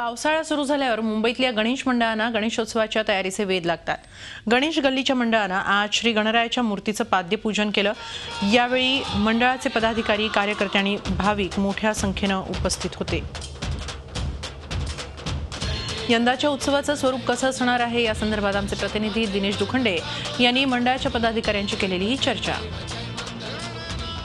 पावसाळा सुरू झाल्यावर मुंबईतल्या गणेश मंडळांना गणेशोत्सवाच्या तयारीचे वेध लागतात। गणेश गल्लीच्या मंडळानं आज श्री गणरायाच्या मूर्तीचं पाद्यपूजन केलं। यावेळी मंडळाचे पदाधिकारी, कार्यकर्ते आणि भाविक मोठ्या संख्येनं उपस्थित होते। यंदाच्या उत्सवाचं स्वरूप कसं असणार आहे या संदर्भात आमचे प्रतिनिधी दिनेश दुखंडे यांनी मंडळाच्या पदाधिकाऱ्यांची केलेली ही चर्चा।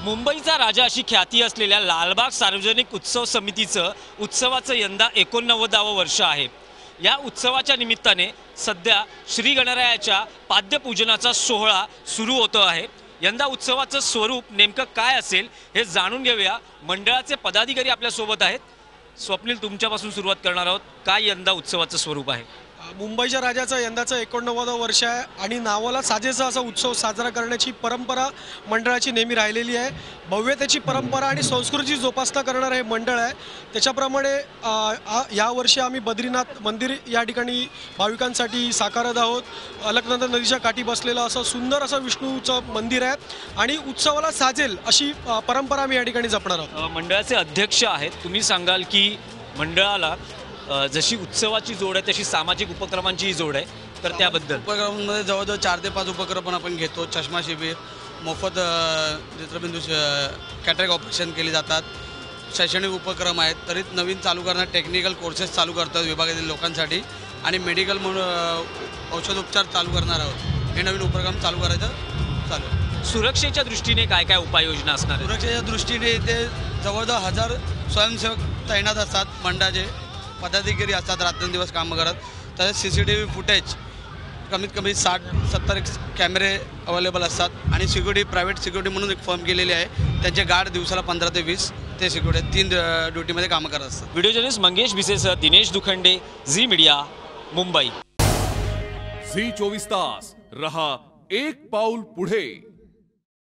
मुंबईचा राजा अशी ख्याती असलेल्या लालबाग सार्वजनिक उत्सव समितीचं उत्सवाचं यंदा 89वं वर्ष आहे। या उत्सवाच्या निमित्ताने सध्या श्री गणरायाच्या पाद्यपूजनाचा सोहळा सुरू होतो आहे। यंदा उत्सवाचं स्वरूप नेमकं काय असेल हे जाणून घेऊया। मंडळाचे पदाधिकारी आपल्या सोबत आहेत। स्वप्नील, तुमच्यापासून सुरुवात करणार आहोत। काय यंदा उत्सवाचं स्वरूप आहे? मुंबईच्या राजाचं यंदाचं 89वं वर्ष आहे आणि नावाला साजेसा असा उत्सव साजरा करण्याची परंपरा मंडळाची नेहमी राहिलेली आहे। भव्यतेची परंपरा आणि संस्कृतीची जोपासना करणारं हे मंडळ आहे। त्याच्याप्रमाणे यावर्षी आम्ही बद्रीनाथ मंदिर या ठिकाणी भाविकांसाठी साकारत आहोत। अलकनंदा नदीच्या काठी बसलेलं असं सुंदर असं विष्णूचं मंदिर आहे आणि उत्सवाला साजेल अशी परंपरा आम्ही या ठिकाणी जपणार आहोत। मंडळाचे अध्यक्ष आहेत, तुम्ही सांगाल की मंडळाला जशी उत्सवाची जोड आहे तशी सामाजिक उपक्रमांची जोड आहे, तर त्याबद्दल? उपक्रमांमध्ये जवळजवळ 4 ते 5 उपक्रम आपण घेतो। चष्मा शिबिर, मोफत नेत्रबिंदू कॅटरॅक्ट ऑपरेशन केली जातात, शैक्षणिक उपक्रम आहेत, तरी नवीन चालू करणार टेक्निकल कोर्सेस चालू करतात विभागातील लोकांसाठी आणि मेडिकल म्हणून औषधोपचार चालू करणार आहोत। हे नवीन उपक्रम चालू करायचं चालू आहे। सुरक्षेच्या दृष्टीने काय काय उपाययोजना असणार? सुरक्षेच्या दृष्टीने इथे जवळजवळ 1000 स्वयंसेवक तैनात असतात। मंडळाचे पदाधिकारी असतात, रात्रंदिवस कामं करत। तसेच CCTV फुटेज कमीत कमी 60-70 कॅमेरे अवेलेबल असतात आणि सिक्युरिटी, प्रायव्हेट सिक्युरिटी म्हणून एक फर्म केलेली आहे। त्यांचे गार्ड दिवसाला 15 ते 20 ते सिक्युरिटी 3 ड्युटीमध्ये कामं करत असतात। व्हिडिओ जर्नलिस्ट मंगेश भिसेसह दिनेश दुखंडे, झी मीडिया, मुंबई। झी 24 तास रहा एक पाऊल पुढे।